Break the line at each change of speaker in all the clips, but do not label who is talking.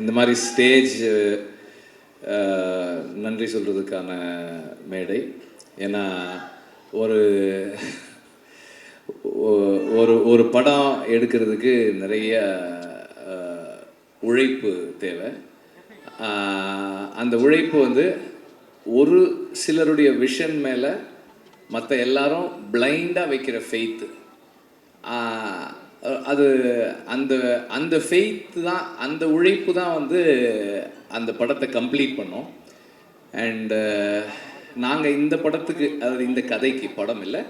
இந்த மாதிரி ஸ்டேஜ் நன்றி சொல்கிறதுக்கான மேடை. ஏன்னா ஒரு ஒரு ஒரு படம் எடுக்கிறதுக்கு நிறைய உழைப்பு தேவை. அந்த உழைப்பு வந்து ஒரு சிலருடைய விஷன் மேலே மற்ற எல்லாரும் பிளைண்டாக வைக்கிற ஃபெய்த்து, அது அந்த அந்த ஃபெய்த்து தான், அந்த உழைப்பு தான் வந்து அந்த படத்தை கம்ப்ளீட் பண்ணோம். அண்டு நாங்கள் இந்த படத்துக்கு, அதாவது இந்த கதைக்கு, படம் இல்லை,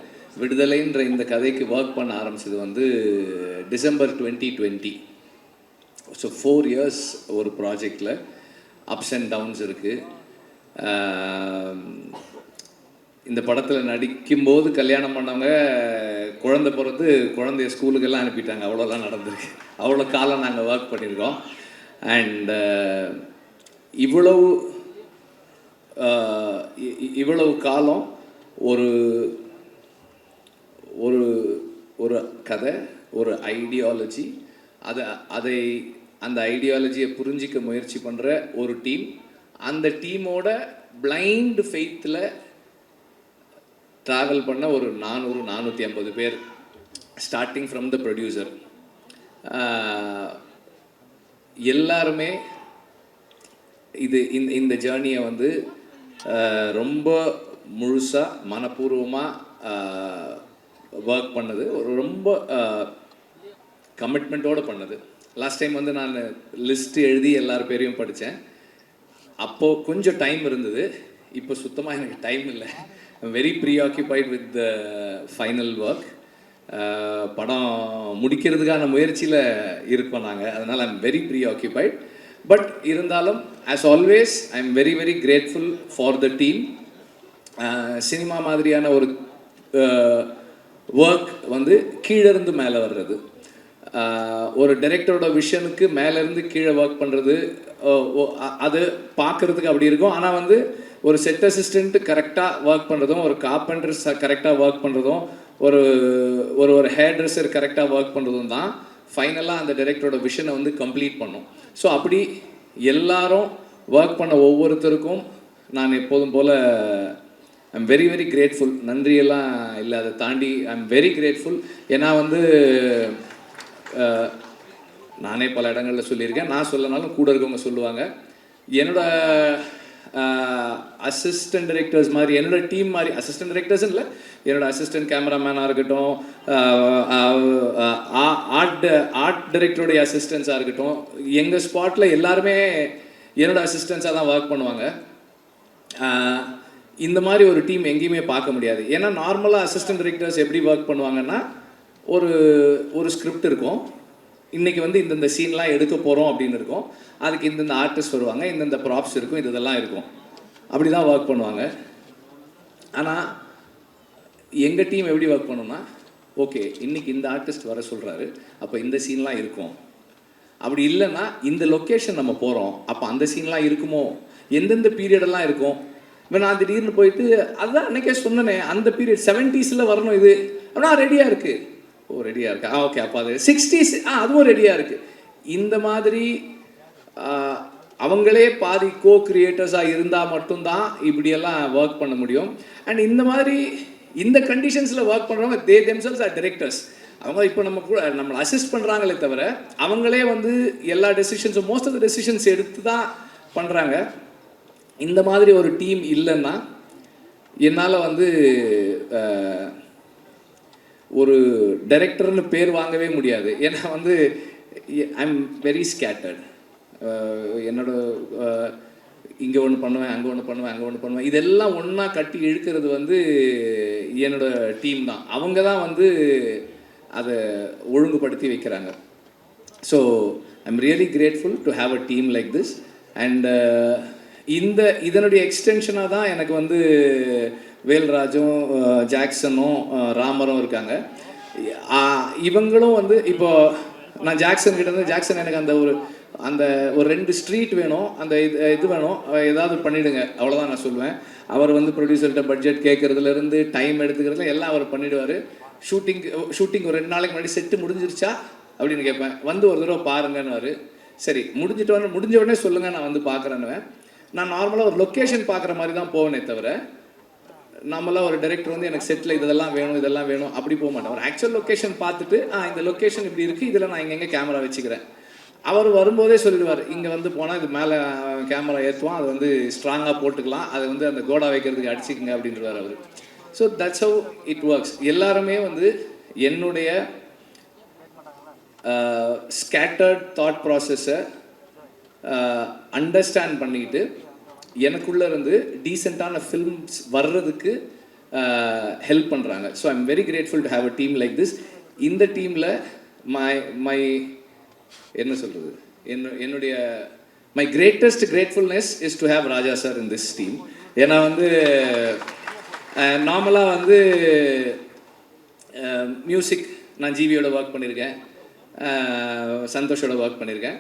விடுதலைன்ற இந்த கதைக்கு ஒர்க் பண்ண ஆரம்பிச்சது வந்து டிசம்பர் 2020. ஸோ 4 years ஒரு ப்ராஜெக்டில் அப்ஸ் அண்ட் டவுன்ஸ் இருக்குது. இந்த படத்தில் நடிக்கும்போது கல்யாணம் பண்ணவங்க குழந்தை பிறந்து குழந்தைய ஸ்கூலுக்கெல்லாம் அனுப்பிட்டாங்க. அவ்வளோலாம் நடந்திருக்கு. அவ்வளோ காலம் நாங்கள் ஒர்க் பண்ணியிருக்கோம். அண்ட் இவ்வளவு காலம் ஒரு ஒரு ஒரு கதை, ஒரு ஐடியாலஜி, அந்த ஐடியாலஜியை புரிஞ்சிக்க முயற்சி பண்ணுற ஒரு டீம், அந்த டீமோட பிளைண்ட் ஃபெய்த்தில் ட்ராவல் பண்ண ஒரு 400-450 பேர், ஸ்டார்டிங் ஃப்ரம் த ப்ரொடியூசர். எல்லாருமே இந்த ஜேர்னியை வந்து ரொம்ப முழுசாக மனப்பூர்வமாக ஒர்க் பண்ணது, ஒரு ரொம்ப கமிட்மெண்ட்டோடு பண்ணது. லாஸ்ட் டைம் வந்து நான் லிஸ்ட்டு எழுதி எல்லார் பேரையும் படித்தேன். அப்போது கொஞ்சம் டைம் இருந்தது, இப்போ சுத்தமாக எனக்கு டைம் இல்லை. I'm very preoccupied with the final work. படம் முடிக்கிறதுக்கான முயற்சியில் இருக்கோம் நாங்கள், அதனால் ஐம் வெரி ப்ரீஆக்கியூபைட். பட் இருந்தாலும் as always I am very very grateful for the team. Cinema மாதிரியான ஒரு ஒர்க் வந்து கீழேருந்து மேலே வர்றது, ஒரு டைரக்டரோட விஷனுக்கு மேலேருந்து கீழே ஒர்க் பண்ணுறது, அது பார்க்குறதுக்கு அப்படி இருக்கும். ஆனால் வந்து ஒரு செட் அசிஸ்டண்ட்டு கரெக்டாக ஒர்க் பண்ணுறதும், ஒரு கார்பெண்டர் கரெக்டாக ஒர்க் பண்ணுறதும், ஒரு ஒரு ஹேர் ட்ரெஸ்ஸர் கரெக்டாக ஒர்க் பண்ணுறதும் தான் ஃபைனலாக அந்த டைரக்டரோட விஷனை வந்து கம்ப்ளீட் பண்ணும். ஸோ அப்படி எல்லாரும் ஒர்க் பண்ண ஒவ்வொருத்தருக்கும் நான் எப்போதும் போல் ஐம் வெரி வெரி கிரேட்ஃபுல். நன்றியெல்லாம் இல்லை, அதை தாண்டி ஐம் வெரி கிரேட்ஃபுல். ஏன்னா வந்து நானே பல இடங்களில் சொல்லியிருக்கேன், நான் சொல்லனாலும் கூட இருக்கவங்க சொல்லுவாங்க, என்னோட அசிஸ்டன்ட் டைரக்டர்ஸ் மாதிரி, என்னோட டீம் மாதிரி, அசிஸ்டன்ட் டைரக்டர்ஸ் இல்லை, என்னோட அசிஸ்டன்ட் கேமராமேனாக இருக்கட்டும், ஆர்ட் டைரக்டருடைய அசிஸ்டன்ஸாக இருக்கட்டும், எங்கள் ஸ்பாட்டில் எல்லாருமே என்னோட அசிஸ்டன்ஸாக தான் ஒர்க் பண்ணுவாங்க. இந்த மாதிரி ஒரு டீம் எங்கேயுமே பார்க்க முடியாது. ஏன்னா நார்மலாக அசிஸ்டன்ட் டைரக்டர்ஸ் எப்படி ஒர்க் பண்ணுவாங்கன்னா, ஒரு ஸ்கிரிப்ட் இருக்கும், இன்றைக்கி வந்து இந்தந்த சீன்லாம் எடுக்க போகிறோம் அப்படின்னு இருக்கும், அதுக்கு இந்தந்த ஆர்டிஸ்ட் வருவாங்க, இந்தந்த ப்ராப்ஸ் இருக்கும், இதெல்லாம் இருக்கும், அப்படி தான் ஒர்க் பண்ணுவாங்க. ஆனால் எங்கள் டீம் எப்படி ஒர்க் பண்ணோம்னா, ஓகே இன்றைக்கி இந்த ஆர்டிஸ்ட் வர சொல்கிறாரு, அப்போ இந்த சீன்லாம் இருக்கும், அப்படி இல்லைன்னா இந்த லொக்கேஷன் நம்ம போகிறோம், அப்போ அந்த சீன்லாம் இருக்குமோ, எந்தெந்த பீரியடெல்லாம் இருக்கும். இப்போ நான் திடீர்னு போயிட்டு அதுதான் அன்றைக்கே சொன்னேனே, அந்த பீரியட் 70s வரணும் இது அப்படின்னா ரெடியாக இருக்குது, ஓ ரெடியாக இருக்கு, ஓகே அப்போ அது 60s அதுவும் ரெடியாக இருக்குது. இந்த மாதிரி அவங்களே பாதி கோ கிரியேட்டர்ஸாக இருந்தால் மட்டும்தான் இப்படியெல்லாம் ஒர்க் பண்ண முடியும். அண்ட் இந்த மாதிரி இந்த கண்டிஷன்ஸில் ஒர்க் பண்ணுறவங்க தே தெம்செல்ஸ் ஆர் டைரக்டர்ஸ். அவங்க இப்போ நம்மளை அசிஸ்ட் பண்ணுறாங்களே தவிர அவங்களே வந்து எல்லா டெசிஷன்ஸும், மோஸ்ட் ஆஃப் த டெசிஷன்ஸ் எடுத்து தான் பண்ணுறாங்க. இந்த மாதிரி ஒரு டீம் இல்லைன்னா என்னால் வந்து ஒரு டைரக்டர்னு பேர் வாங்கவே முடியாது. ஏன்னா வந்து ஐ எம் வெரி ஸ்கேட்டர்ட். என்னோட இங்கே ஒன்று பண்ணுவேன், அங்கே ஒன்று பண்ணுவேன், அங்கே ஒன்று பண்ணுவேன், இதெல்லாம் ஒன்றா கட்டி இழுக்கிறது வந்து என்னோட டீம் தான். அவங்க தான் வந்து அதை ஒழுங்குபடுத்தி வைக்கிறாங்க. So I am really grateful to have a team like this. And இதனுடைய எக்ஸ்டென்ஷனாக தான் எனக்கு வந்து வேல்ராஜும் ஜாக்சனும் ராமரும் இருக்காங்க. இவங்களும் வந்து இப்போ நான் ஜாக்சன் கிட்ட இருந்து, ஜாக்சன் எனக்கு அந்த ஒரு 2 ஸ்ட்ரீட் வேணும், அந்த இது வேணும், ஏதாவது பண்ணிவிடுங்க, அவ்வளோதான் நான் சொல்லுவேன். அவர் வந்து ப்ரொடியூசர்கிட்ட பட்ஜெட் கேட்குறதுலேருந்து டைம் எடுத்துக்கிறதுல எல்லாம் அவர் பண்ணிவிடுவார். ஷூட்டிங் ஒரு 2 நாளைக்கு முன்னாடி செட்டு முடிஞ்சிருச்சா அப்படின்னு கேட்பேன், வந்து ஒரு தடவை பாருங்கன்னு. சரி முடிஞ்ச உடனே சொல்லுங்கள் நான் வந்து பார்க்குறேன்னு. நான் நார்மலாக ஒரு லொக்கேஷன் பார்க்குற மாதிரி தான் போவேனே தவிர, நம்மளாம் ஒரு டைரக்டர் வந்து எனக்கு செட்டில் இதெல்லாம் வேணும் அப்படி போக மாட்டேன். ஒரு ஆக்சுவல் லொக்கேஷன் பார்த்துட்டு இந்த லொக்கேஷன் இப்படி இருக்குது, இதில் நான் எங்கெங்கே கேமரா வச்சுக்கிறேன். அவர் வரும்போதே சொல்லிடுவார், இங்கே வந்து போனால் இது மேலே கேமரா ஏற்றுவான், அது வந்து ஸ்ட்ராங்காக போட்டுக்கலாம், அது வந்து அந்த கோடா வைக்கிறதுக்கு அடிச்சுக்குங்க அப்படின்றவார் அவர். So that's how it works. எல்லாருமே வந்து என்னுடைய ஸ்கேட்டர்ட் தாட் ப்ராசஸை அண்டர்ஸ்டாண்ட் பண்ணிக்கிட்டு எனக்குள்ளே இருந்து டீசெண்டான ஃபில்ம்ஸ் வர்றதுக்கு ஹெல்ப் பண்ணுறாங்க. So I'm very grateful to have a team like this. இந்த டீமில் மை என்ன சொல்கிறது, என்னுடைய my greatest gratefulness is to have Raja sir in this team. ஏன்னா வந்து நார்மலாக வந்து மியூசிக் நான் ஜிவியோட ஒர்க் பண்ணியிருக்கேன், சந்தோஷோட ஒர்க் பண்ணியிருக்கேன்.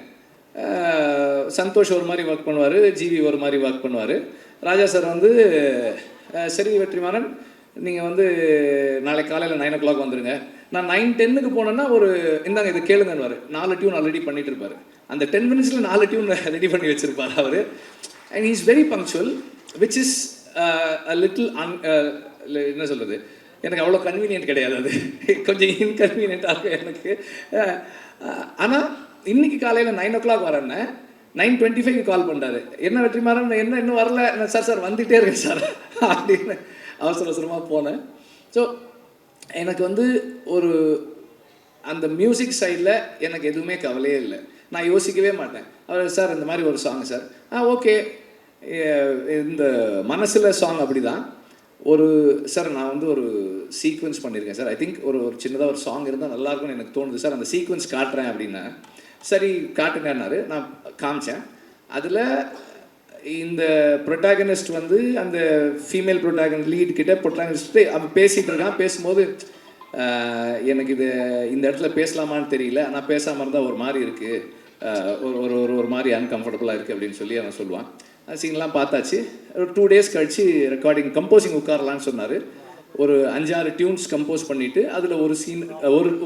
சந்தோஷ் ஒரு மாதிரி ஒர்க் பண்ணுவார், ஜிவி ஒரு மாதிரி ஒர்க் பண்ணுவார். ராஜா சார் வந்து சரி வெற்றிமாறன் நீங்கள் வந்து நாளைக்கு காலையில் 9 o'clock வந்துடுங்க. நான் 9:10 போனேன்னா ஒரு இந்தாங்க இது கேளுங்கன்னுவார். 4 டியூன் ஆல்ரெடி பண்ணிட்டு இருப்பார். அந்த 10 minutesல 4 டியூன் ரெடி பண்ணி வச்சுருப்பார் அவர். And he is very punctual, which is a little என்ன சொல்கிறது, எனக்கு அவ்வளோ கன்வீனியன்ட் கிடையாது, அது கொஞ்சம் இன்கன்வீனியன்ட்டாக இருக்கும் எனக்கு. ஆனால் இன்னைக்கு காலையில் 9 o'clock வரேன்னு 9:25 கால் பண்ணுறாரு. என்ன வெற்றிமாறன் என்ன இன்னும் வரல? சார் வந்துகிட்டே இருக்கேன் சார் அப்படின்னு அவசரமாக போனேன். ஸோ எனக்கு வந்து ஒரு அந்த மியூசிக் சைடில் எனக்கு எதுவுமே கவலையே இல்லை. நான் யோசிக்கவே மாட்டேன். அவர் சார் இந்த மாதிரி ஒரு சாங் சார், ஓகே இந்த மனசில் சாங் அப்படி தான் ஒரு சார் நான் வந்து ஒரு சீக்வன்ஸ் பண்ணியிருக்கேன் சார், ஐ திங்க் ஒரு சின்னதாக ஒரு சாங் இருந்தால் நல்லாயிருக்கும்னு எனக்கு தோணுது சார், அந்த சீக்வன்ஸ் காட்டுறேன் அப்படின்னா சரி காட்டுங்கன்னாரு. நான் காமிச்சேன். அதில் இந்த ப்ரொட்டாகனிஸ்ட் வந்து அந்த ஃபீமேல் ப்ரொட்டாகனிஸ்ட் லீட் கிட்ட ப்ரொட்டாகனிஸ்ட்டு அவன் பேசிகிட்டு இருக்கான். பேசும்போது எனக்கு இது இந்த இடத்துல பேசலாமான்னு தெரியல, ஆனால் பேசாமல் இருந்தால் ஒரு மாதிரி இருக்குது, ஒரு மாதிரி அன்கம்ஃபர்டபுளாக இருக்குது அப்படின்னு சொல்லி அவன் சொல்லுவான். சீன்லாம் பார்த்தாச்சு. ஒரு 2 days கழிச்சு ரெக்கார்டிங் கம்போசிங் உட்காரலான்னு சொன்னார். ஒரு 5-6 டியூன்ஸ் கம்போஸ் பண்ணிவிட்டு அதில் ஒரு சீன்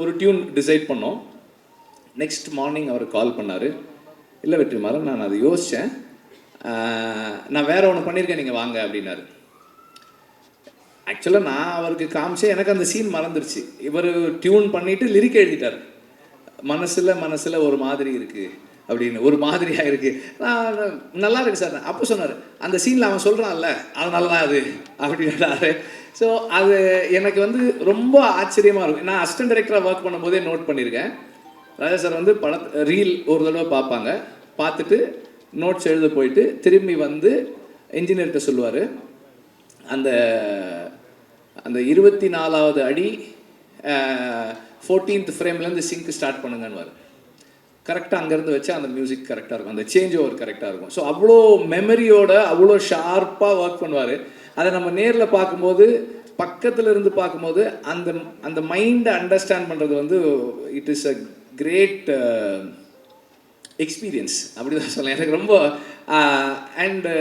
ஒரு டியூன் டிசைட் பண்ணோம். நெக்ஸ்ட் மார்னிங் அவர் கால் பண்ணார். இல்லை வெற்றிமாறன் நான் அதை யோசித்தேன், நான் வேறு ஒன்று பண்ணியிருக்கேன், நீங்கள் வாங்க அப்படின்னாரு. ஆக்சுவலாக நான் அவருக்கு காமிச்சேன், எனக்கு அந்த சீன் மறந்துருச்சு. இவர் டியூன் பண்ணிவிட்டு லிரிக் எழுதிட்டார். மனசில் ஒரு மாதிரி இருக்குது அப்படின்னு, ஒரு மாதிரியாக இருக்குது. நான் நல்லா இருக்கு சார். அப்போ சொன்னார், அந்த சீனில் அவன் சொல்கிறான்ல அது நல்லா அது அப்படின்னாரு. ஸோ அது எனக்கு வந்து ரொம்ப ஆச்சரியமாக இருக்கும். நான் அசிஸ்டன்ட் டைரக்டராக ஒர்க் பண்ணும்போதே நோட் பண்ணியிருக்கேன். ராஜா சார் வந்து ரீல் ஒரு தடவை பார்ப்பாங்க, பார்த்துட்டு நோட்ஸ் எழுத போயிட்டு திரும்பி வந்து இன்ஜினியர்கிட்ட சொல்லுவார், அந்த 24வது அடி 14th ஃப்ரேம்லேருந்து சிங்க் ஸ்டார்ட் பண்ணுங்கன்னு கரெக்டாக அங்கேருந்து வச்சா அந்த மியூசிக் கரெக்டாக இருக்கும், அந்த சேஞ்ச் ஓவர் கரெக்டாக இருக்கும். ஸோ அவ்வளோ மெமரியோட அவ்வளோ ஷார்ப்பாக ஒர்க் பண்ணுவார். அதை நம்ம நேரில் பார்க்கும்போது, பக்கத்தில் இருந்து பார்க்கும்போது அந்த மைண்டை அண்டர்ஸ்டாண்ட் பண்ணுறது வந்து it is a great experience அப்படி தான் சொல்லலாம். எனக்கு ரொம்ப அண்டு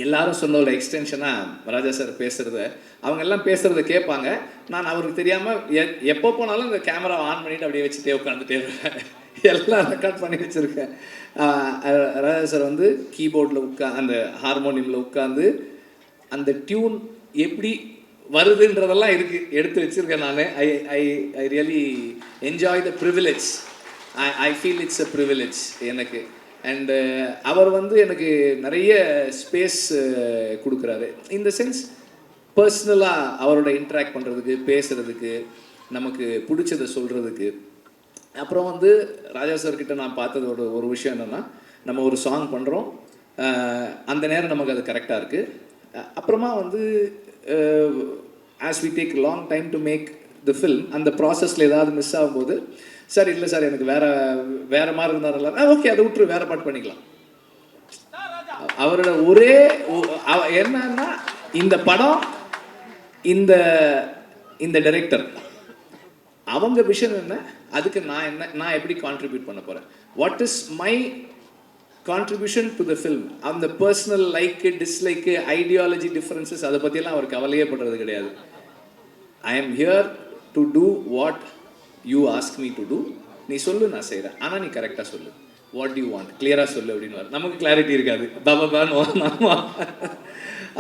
எல்லாரும் சொன்ன ஒரு எக்ஸ்டென்ஷனாக ராஜா சார் பேசுகிறத, அவங்க எல்லாம் பேசுகிறத கேட்பாங்க. நான் அவருக்கு தெரியாமல் எப்போ போனாலும் இந்த கேமரா ஆன் பண்ணிவிட்டு அப்படியே வச்சுட்டே உட்காந்துட்டே இருப்பேன். எல்லாம் ரெக்கார்ட் பண்ணி வச்சுருக்கேன். ராஜா சார் வந்து கீபோர்டில் அந்த ஹார்மோனியமில் உட்காந்து அந்த டியூன் எப்படி வருதுன்றதெல்லாம் எடுத்து வச்சுருக்கேன் நான். I really enjoy the privilege. I feel it's a privilege எனக்கு. அண்டு அவர் வந்து எனக்கு நிறைய ஸ்பேஸ் கொடுக்குறாரு. இந்த சென்ஸ் பர்சனலாக அவரோட இன்ட்ராக்ட் பண்ணுறதுக்கு, பேசுகிறதுக்கு, நமக்கு பிடிச்சதை சொல்கிறதுக்கு. அப்புறம் வந்து ராஜா சார்கிட்ட நான் பார்த்ததோட ஒரு விஷயம் என்னென்னா, நம்ம ஒரு சாங் பண்ணுறோம், அந்த நேரம் நமக்கு அது கரெக்டாக இருக்குது. அப்புறமா வந்து as we take long time to make the film, அந்த ப்ராசஸில் ஏதாவது மிஸ் ஆகும்போது, சார் இல்லை சார் எனக்கு வேறு மாதிரி இருந்தாலும் ஓகே அதை விட்டுரு, வேறு பாட்டு பண்ணிக்கலாம். அவரோட ஒரே என்னன்னா, இந்த படம் இந்த டைரக்டர் அவங்க விஷன் என்ன, அதுக்கு நான் எப்படி கான்ட்ரிபியூட் பண்ண போகிறேன், what is my contribution to the film. அந்த personal like dislike ideology differences அதை பற்றியெல்லாம் அவர் கவலையே பண்ணுறது கிடையாது. I am here to do what you ask me to do. நீ சொல்லு, நான் செய்கிறேன், ஆனால் நீ கரெக்டாக சொல்லு. வாட் யூ வாண்ட், கிளியராக சொல்லு அப்படின்னு. நமக்கு கிளாரிட்டி இருக்காது, பாபா.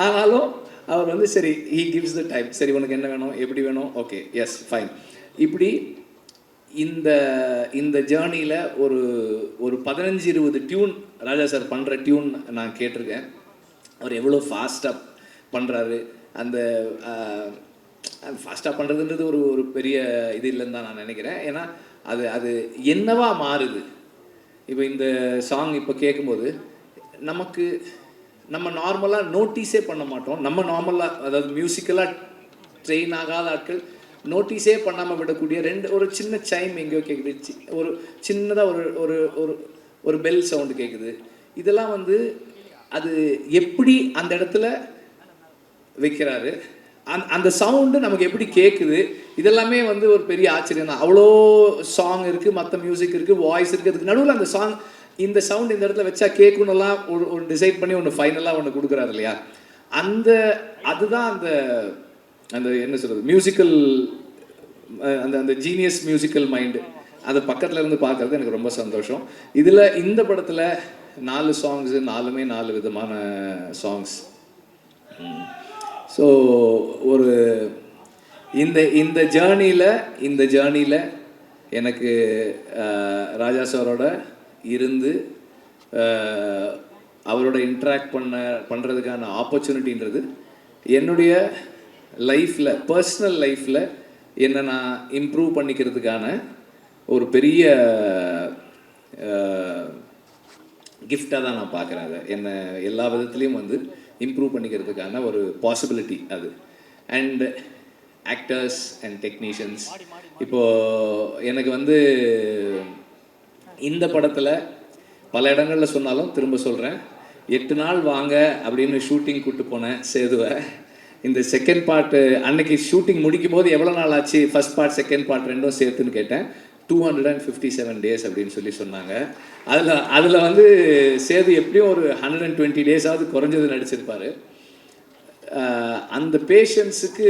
ஆனாலும் அவர் வந்து சரி, ஹீ கிவ்ஸ் த டைம். சரி உனக்கு என்ன வேணும், எப்படி வேணும், ஓகே எஸ் ஃபைன். இப்படி இந்த ஜேர்னியில் ஒரு 15-20 டியூன் ராஜா சார் பண்ணுற டியூன் நான் கேட்டிருக்கேன். அவர் எவ்வளோ ஃபாஸ்ட்டாக பண்ணுறாரு. அந்த ஃபாஸ்ட்டாக பண்ணுறதுன்றது ஒரு பெரிய இது இல்லைன்னு தான் நான் நினைக்கிறேன். ஏன்னா அது என்னவா மாறுது. இப்போ இந்த சாங் இப்போ கேட்கும்போது நம்ம நார்மலாக நோட்டீஸே பண்ண மாட்டோம். நம்ம நார்மலாக, அதாவது மியூசிக்கலாக ட்ரெயின் ஆகாத ஆட்கள் நோட்டீஸே பண்ணாமல் விடக்கூடிய ஒரு சின்ன சைம் எங்கேயோ கேட்குது, ஒரு சின்னதாக ஒரு பெல் சவுண்டு கேட்குது. இதெல்லாம் வந்து அது எப்படி அந்த இடத்துல வைக்கிறாரு, அந்த சவுண்டு நமக்கு எப்படி கேட்குது, இதெல்லாமே வந்து ஒரு பெரிய ஆச்சரியம் தான். அவ்வளோ சாங் இருக்குது, மற்ற மியூசிக் இருக்குது, வாய்ஸ் இருக்குது, அதுக்கு நடுவில் அந்த சாங் இந்த சவுண்ட் இந்த இடத்துல வச்சா கேட்கணும்லாம் ஒரு டிசைட் பண்ணி ஒன்று ஃபைனலாக ஒன்று கொடுக்குறாரு இல்லையா. அதுதான் அந்த என்ன சொல்கிறது, மியூசிக்கல் அந்த ஜீனியஸ் மியூசிக்கல் மைண்டு. அதை பக்கத்தில் இருந்து பார்க்குறது எனக்கு ரொம்ப சந்தோஷம். இந்த படத்தில் 4 சாங்ஸு, 4மே 4 விதமான சாங்ஸ். ஸோ இந்த ஜேர்னியில் எனக்கு ராஜா சாரோட இருந்து அவரோட இன்ட்ராக்ட் பண்ணுறதுக்கான ஆப்பர்ச்சுனிட்டின்றது என்னுடைய லைஃப்பில், பர்சனல் லைஃப்பில் என்னை நான் இம்ப்ரூவ் பண்ணிக்கிறதுக்கான ஒரு பெரிய கிஃப்டாக தான் நான் பார்க்குறேன். அதை என்னை எல்லா விதத்துலேயும் வந்து இம்ப்ரூவ் பண்ணிக்கிறதுக்கான ஒரு பாசிபிலிட்டி அது. அண்ட் ஆக்டர்ஸ் அண்ட் டெக்னீஷியன்ஸ், இப்போது எனக்கு வந்து இந்த படத்தில் பல இடங்களில் சொன்னாலும் திரும்ப சொல்கிறேன், 8 நாள் வாங்க அப்படின்னு ஷூட்டிங் கூப்பிட்டு போனேன் சேதுவை. இந்த செகண்ட் பார்ட்டு அன்னைக்கு ஷூட்டிங் முடிக்கும் போது எவ்வளோ நாள் ஆச்சு, ஃபஸ்ட் பார்ட் செகண்ட் பார்ட் ரெண்டும் சேர்த்துன்னு கேட்டேன். 257 டேஸ் அப்படின்னு சொன்னாங்க. அதில் வந்து சேது எப்படியும் ஒரு 120 டேஸாவது குறைஞ்சது நடிச்சிருப்பார். அந்த பேஷன்ஸுக்கு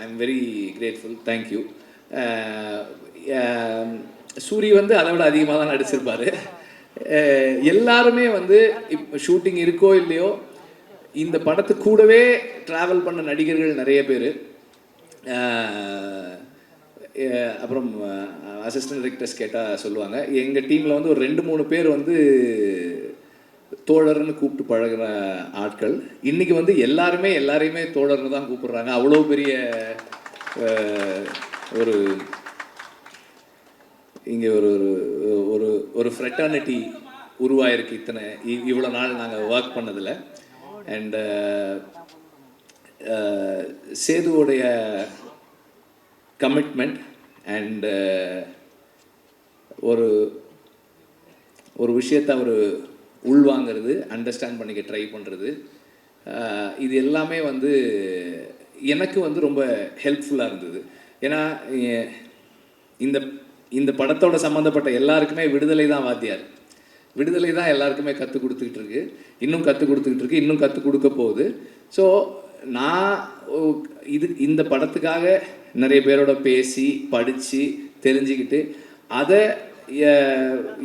I am very grateful, thank you. Soori வந்து அதை விட அதிகமாக தான் நடிச்சிருப்பார். எல்லாருமே வந்து இப்போ ஷூட்டிங் இருக்கோ இல்லையோ இந்த படத்து கூடவே ட்ராவல் பண்ண நடிகர்கள் நிறைய பேர். அப்புறம் அசிஸ்டன்ட் டைரக்டர்ஸ் கேட்டால் சொல்லுவாங்க, எங்கள் டீமில் வந்து ஒரு 2-3 பேர் வந்து தோழர்னு கூப்பிட்டு பழகிற ஆட்கள். இன்றைக்கி வந்து எல்லாரையுமே தோழர்னு தான் கூப்பிடுறாங்க. அவ்வளோ பெரிய ஒரு இங்கே ஒரு ஃப்ரெட்டர்னிட்டி உருவாயிருக்கு இவ்வளோ நாள் நாங்கள் ஒர்க் பண்ணதில். அண்ட் சேதுவோடைய கமிட்மெண்ட் அண்ட் ஒரு விஷயத்தை அவர் உள்வாங்கிறது, அண்டர்ஸ்டாண்ட் பண்ணிக்க ட்ரை பண்ணுறது, இது எல்லாமே வந்து எனக்கு வந்து ரொம்ப ஹெல்ப்ஃபுல்லாக இருந்தது. ஏன்னா இந்த படத்தோட சம்மந்தப்பட்ட எல்லாருக்குமே விடுதலை தான் வாத்தியார். விடுதலை தான் எல்லாருக்குமே கற்றுக் கொடுத்துக்கிட்டு இருக்கு, இன்னும் கற்றுக் கொடுத்துக்கிட்டு இருக்கு, இன்னும் கற்றுக் கொடுக்க போகுது. ஸோ நான் இந்த படத்துக்காக நிறைய பேரோட பேசி படித்து தெரிஞ்சுக்கிட்டு அதை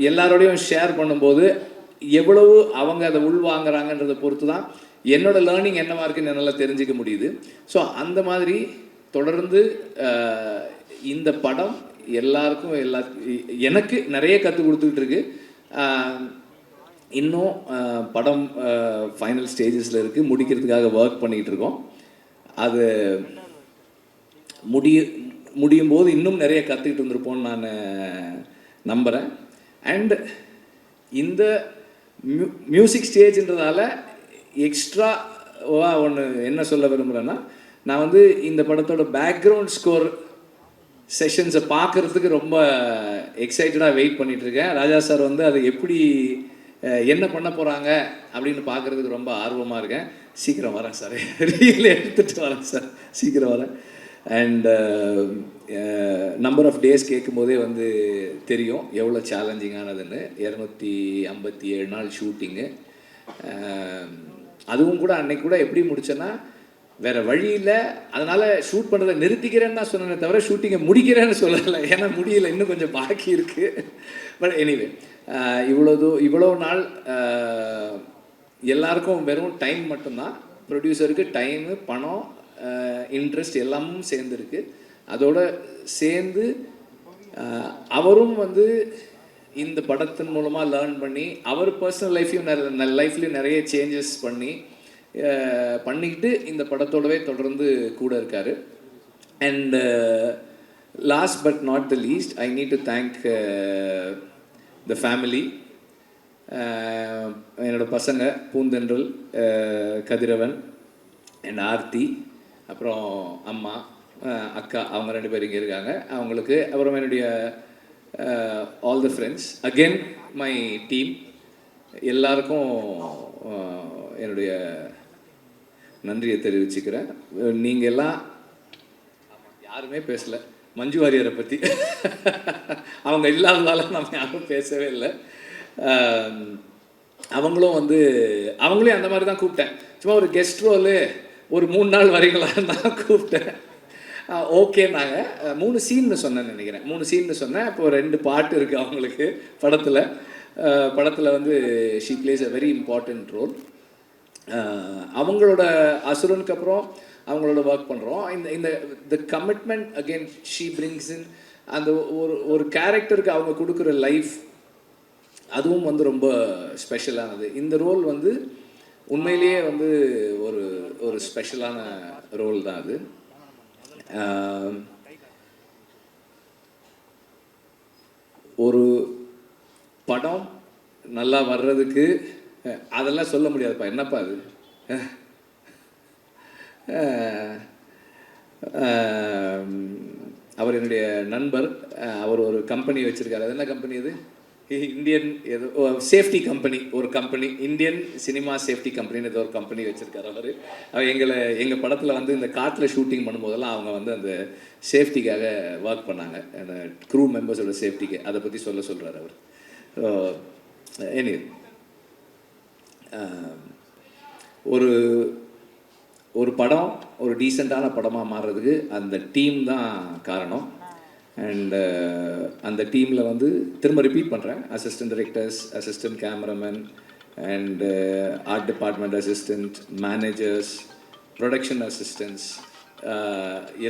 எல்லாரோடையும் ஷேர் பண்ணும்போது எவ்வளவு அவங்க அதை உள்வாங்கிறாங்கன்றதை பொறுத்து தான் என்னோடய லேர்னிங் என்னவா இருக்குன்னு என்னால் தெரிஞ்சிக்க முடியுது. ஸோ அந்த மாதிரி தொடர்ந்து இந்த படம் எல்லாருக்கும் எனக்கு நிறைய கற்றுக் கொடுத்துக்கிட்டு இருக்கு. இன்னும் படம் ஃபைனல் ஸ்டேஜஸில் இருக்குது, முடிக்கிறதுக்காக ஒர்க் பண்ணிக்கிட்டு இருக்கோம். அது முடியும் போது இன்னும் நிறைய கற்றுக்கிட்டு வந்திருப்போம்னு நான் நம்புகிறேன். அண்ட் இந்த மியூசிக் ஸ்டேஜ்ன்றதால எக்ஸ்ட்ராவாக ஒன்று என்ன சொல்ல விரும்புகிறேன்னா, நான் வந்து இந்த படத்தோட பேக்ரவுண்ட் ஸ்கோர் செஷன்ஸை பார்க்குறதுக்கு ரொம்ப எக்ஸைட்டடாக வெயிட் பண்ணிகிட்ருக்கேன். ராஜா சார் வந்து அதை எப்படி என்ன பண்ண போகிறாங்க அப்படின்னு பார்க்குறதுக்கு ரொம்ப ஆர்வமாக இருக்கேன். சீக்கிரம் வரேன் சார், ரீல் எடுத்துகிட்டு வரேன் சார், சீக்கிரம் வரேன். அண்ட் நம்பர் ஆஃப் டேஸ் கேட்கும்போதே வந்து தெரியும் எவ்வளோ சேலஞ்சிங்கானதுன்னு. 257 நாள் ஷூட்டிங்கு. அதுவும் கூட அன்னைக்கு கூட எப்படி முடிச்சேன்னா, வேறு வழி இல்லை, அதனால் ஷூட் பண்ணுறதை நிறுத்திக்கிறேன்னு தான் சொன்னேனே தவிர ஷூட்டிங்கை முடிக்கிறேன்னு சொல்லலை. ஏன்னா முடியல, இன்னும் கொஞ்சம் பாக்கி இருக்குது. பட் எனிவே இவ்வளோ நாள் எல்லாருக்கும் வெறும் டைம் மட்டும்தான், ப்ரொடியூசருக்கு டைமு, பணம், இன்ட்ரெஸ்ட் எல்லாமும் சேர்ந்துருக்கு. அதோட சேர்ந்து அவரும் வந்து இந்த படத்தின் மூலமாக லேர்ன் பண்ணி அவர் பர்சனல் லைஃப்லையும் நிறைய சேஞ்சஸ் பண்ணிக்கிட்டு இந்த படத்தோடவே தொடர்ந்து கூட இருக்கார். And last but not the least, I need to thank the family. என்னோடய பசங்க பூந்தென்றல், கதிரவன் அண்ட் ஆர்த்தி, அப்புறம் அம்மா, அக்கா, அவங்க 2 பேர் இங்கே இருக்காங்க. அவங்களுக்கு அப்புறம் என்னுடைய all the friends, again my team, எல்லாருக்கும் என்னுடைய நன்றியை தெரிவிச்சுக்கிறேன். நீங்கள் எல்லாம் யாருமே பேசலை மஞ்சு வாரியரை பற்றி. அவங்க இல்லாததால நம்ம யாரும் பேசவே இல்லை. அவங்களையும் அந்த மாதிரி தான் கூப்பிட்டேன். சும்மா ஒரு கெஸ்ட் ரோலு ஒரு 3 நாள் வரீங்களான்னு தான் கூப்பிட்டேன். ஓகே, நாங்கள் 3 சீன்னு சொன்னேன்னு நினைக்கிறேன். 3 சீன்னு சொன்னேன். இப்போ 2 பாட்டு இருக்குது அவங்களுக்கு படத்தில் வந்து she plays a very important role. அவங்களோட அசுரனுக்கு அப்புறம் அவங்களோட ஒர்க் பண்ணுறோம். இந்த the commitment again she brings in, அந்த ஒரு கேரக்டருக்கு அவங்க கொடுக்குற லைஃப், அதுவும் வந்து ரொம்ப ஸ்பெஷலானது. இந்த ரோல் வந்து உண்மையிலேயே வந்து ஒரு ஸ்பெஷலான ரோல் தான் அது. ஒரு படம் நல்லா வர்றதுக்கு அதெல்லாம் சொல்ல முடியாதுப்பா, என்னப்பா அது. அவர் என்னுடைய நண்பர், அவர் ஒரு கம்பெனி வச்சுருக்காரு. அது என்ன கம்பெனி அது? இந்தியன் ஏதோ சேஃப்டி கம்பெனி, ஒரு கம்பெனி, இந்தியன் சினிமா சேஃப்டி கம்பெனின்னு ஏதோ ஒரு கம்பெனி வச்சுருக்காரு அவர். எங்கள் படத்தில் வந்து இந்த காட்டில் ஷூட்டிங் பண்ணும்போதெல்லாம் அவங்க வந்து அந்த சேஃப்டிக்காக ஒர்க் பண்ணாங்க, அந்த க்ரூ மெம்பர்ஸோட சேஃப்டிக்கு. அதை பற்றி சொல்கிறார் அவர். எனிவே ஒரு படம் ஒரு டீசெண்டான படமாக மாறுறதுக்கு அந்த டீம் தான் காரணம். அண்ட் அந்த டீமில் வந்து திரும்ப ரிப்பீட் பண்ணுறேன், assistant directors, assistant cameraman and art department assistant, managers, production assistants,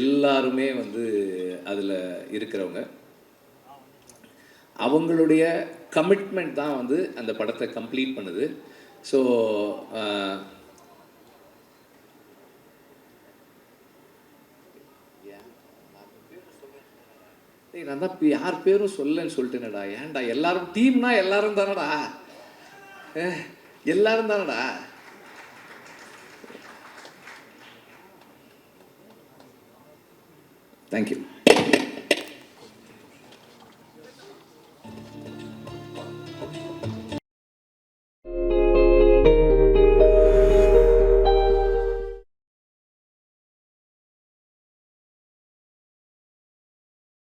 எல்லாருமே வந்து அதில் இருக்கிறவங்க. அவங்களுடைய கமிட்மெண்ட் தான் வந்து அந்த படத்தை கம்ப்ளீட் பண்ணுது. ஸோ நான் தான் யார் பேரும் சொல்லன்னு சொல்லிட்டேனடா. ஏன்டா, எல்லாரும் டீம்னா எல்லாரும் தானடா, எல்லாரும் தானடா. தேங்க்யூ.